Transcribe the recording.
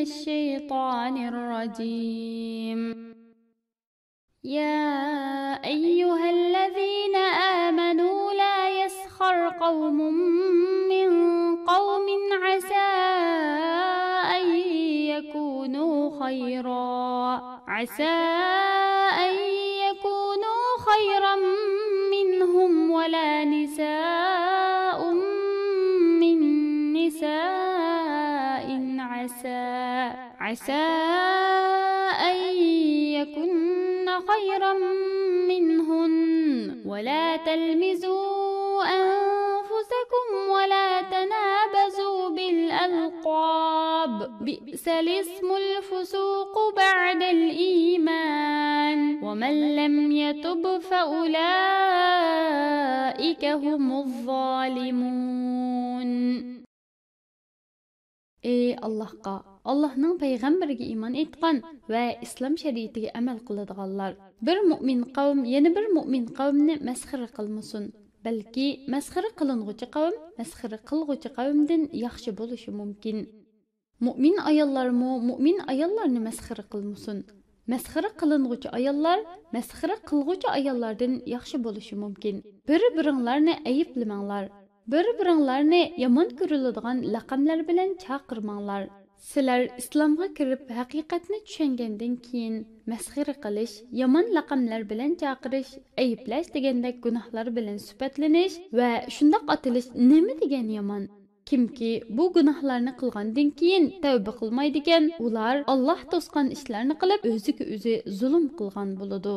الشيطان الرجيم. يا أيها الذين آمنوا لا يسخر قوم من قوم عسى أن يكونوا خيرا منهم ولا نساء من نساء عسى أن يكن خيرا منهن ولا تلمزوا أنفسكم ولا تنابزوا بالألقاب بئس الاسم الفسوق بعد الإيمان ومن لم يتب فأولئك هم الظالمون. Ey Allahqa, Allah'ның peyğəmbərə iman etqan və İslam şəriətinə əməl qıladığanlar. Bir mümin qavm yeni bir mümin qavmni məsxirə qılmasın. Bəlkə məsxirə qılınğıcı qavm məsxirə qılğıcı qavmdan yaxşı bolışı mümkün. Mümin ayollarmı mümin ayollarni məsxirə qılmasın. Məsxirə qılınğıcı ayollar məsxirə qılğıcı ayollardan yaxşı bolışı mümkün. Bir-biringlarni ayıplamanglar. Bir-biringlarni yomon ko'riladigan laqamlar bilan chaqirmanglar. Sizlar islomga kirib haqiqatni tushungandan keyin masxira qilish, yomon laqamlar bilan chaqirish, ayiblash degandek gunohlar bilan sifatlanish va shundoq atilish nima degan yomon? Kimki bu gunohlarni qilgandan keyin tavba qilmaydigan, ular Alloh to'sgan ishlarni qilib o'ziga o'zi zulm qilgan bo'ladi.